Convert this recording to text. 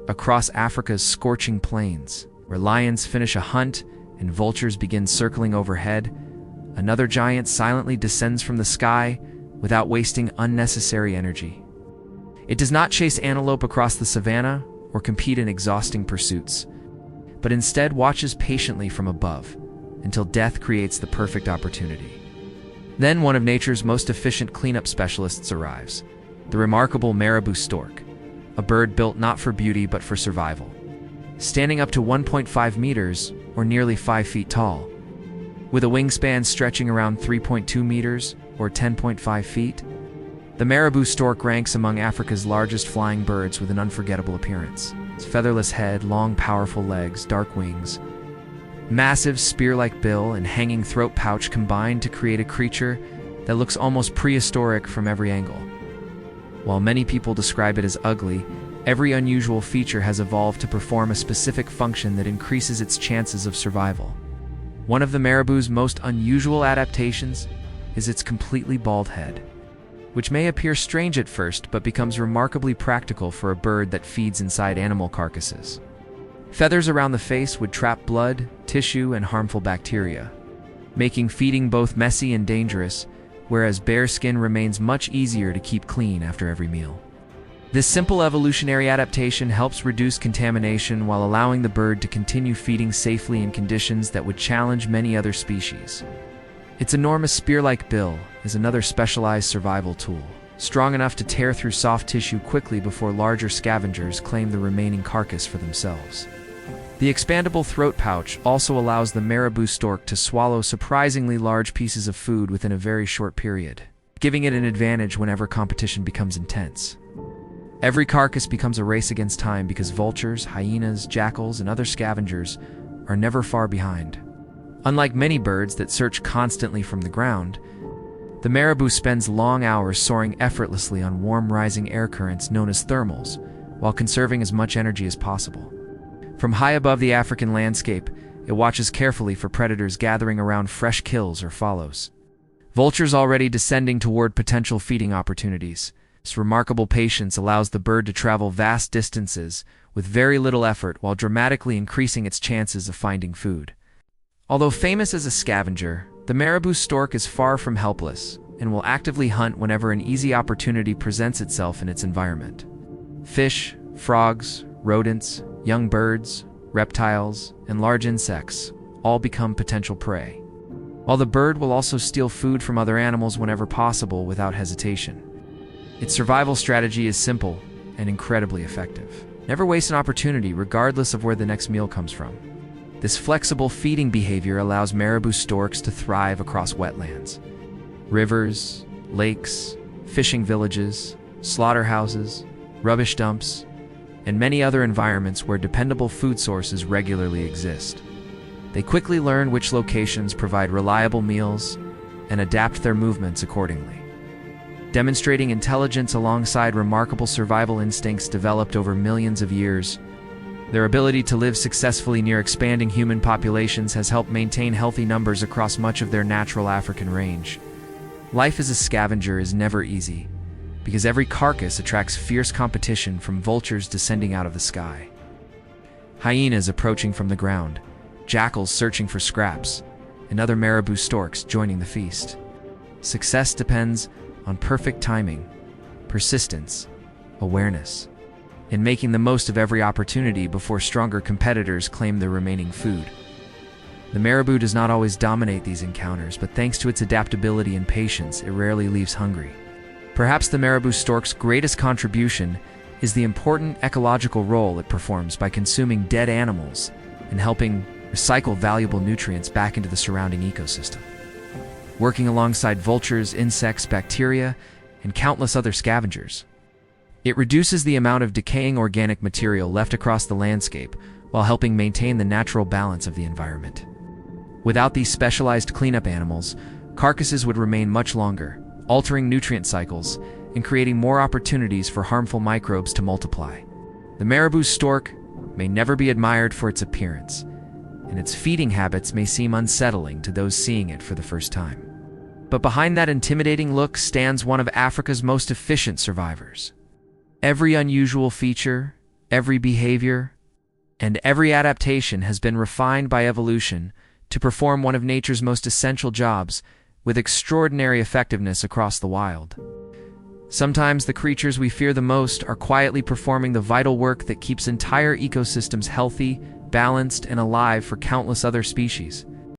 across Africa's scorching plains, where lions finish a hunt and vultures begin circling overhead, another giant silently descends from the sky without wasting unnecessary energy. It does not chase antelope across the savanna or compete in exhausting pursuits, but instead watches patiently from above until death creates the perfect opportunity. Then one of nature's most efficient cleanup specialists arrives, the remarkable Marabou Stork, a bird built not for beauty but for survival. Standing up to 1.5 meters, or nearly 5 feet tall, with a wingspan stretching around 3.2 meters, or 10.5 feet, the Marabou Stork ranks among Africa's largest flying birds with an unforgettable appearance. Its featherless head, long powerful legs, dark wings, massive spear-like bill, and hanging throat pouch combine to create a creature that looks almost prehistoric from every angle. While many people describe it as ugly, every unusual feature has evolved to perform a specific function that increases its chances of survival. One of the marabou's most unusual adaptations is its completely bald head, which may appear strange at first but becomes remarkably practical for a bird that feeds inside animal carcasses. Feathers around the face would trap blood, tissue, and harmful bacteria, making feeding both messy and dangerous, whereas bare skin remains much easier to keep clean after every meal. This simple evolutionary adaptation helps reduce contamination while allowing the bird to continue feeding safely in conditions that would challenge many other species. Its enormous spear-like bill is another specialized survival tool, strong enough to tear through soft tissue quickly before larger scavengers claim the remaining carcass for themselves. The expandable throat pouch also allows the Marabou stork to swallow surprisingly large pieces of food within a very short period, giving it an advantage whenever competition becomes intense. Every carcass becomes a race against time because vultures, hyenas, jackals, and other scavengers are never far behind. Unlike many birds that search constantly from the ground, the marabou spends long hours soaring effortlessly on warm rising air currents known as thermals, while conserving as much energy as possible. From high above the African landscape, it watches carefully for predators gathering around fresh kills or follows. Vultures already descending toward potential feeding opportunities. This remarkable patience allows the bird to travel vast distances with very little effort while dramatically increasing its chances of finding food. Although famous as a scavenger, the Marabou stork is far from helpless and will actively hunt whenever an easy opportunity presents itself in its environment. Fish, frogs, rodents, young birds, reptiles, and large insects all become potential prey, while the bird will also steal food from other animals whenever possible without hesitation. Its survival strategy is simple and incredibly effective. Never waste an opportunity regardless of where the next meal comes from. This flexible feeding behavior allows Marabou storks to thrive across wetlands, rivers, lakes, fishing villages, slaughterhouses, rubbish dumps, and many other environments where dependable food sources regularly exist. They quickly learn which locations provide reliable meals and adapt their movements accordingly, demonstrating intelligence alongside remarkable survival instincts developed over millions of years. Their ability to live successfully near expanding human populations has helped maintain healthy numbers across much of their natural African range. Life as a scavenger is never easy, because every carcass attracts fierce competition from vultures descending out of the sky, hyenas approaching from the ground, jackals searching for scraps, and other marabou storks joining the feast. Success depends on perfect timing, persistence, awareness, and making the most of every opportunity before stronger competitors claim the remaining food. The marabou does not always dominate these encounters, but thanks to its adaptability and patience, it rarely leaves hungry. Perhaps the Marabou stork's greatest contribution is the important ecological role it performs by consuming dead animals and helping recycle valuable nutrients back into the surrounding ecosystem. Working alongside vultures, insects, bacteria, and countless other scavengers, it reduces the amount of decaying organic material left across the landscape while helping maintain the natural balance of the environment. Without these specialized cleanup animals, carcasses would remain much longer, altering nutrient cycles and creating more opportunities for harmful microbes to multiply. The Marabou stork may never be admired for its appearance, and its feeding habits may seem unsettling to those seeing it for the first time. But behind that intimidating look stands one of Africa's most efficient survivors. Every unusual feature, Every behavior and every adaptation has been refined by evolution to perform one of nature's most essential jobs with extraordinary effectiveness across the wild. Sometimes the creatures we fear the most are quietly performing the vital work that keeps entire ecosystems healthy, balanced, and alive for countless other species.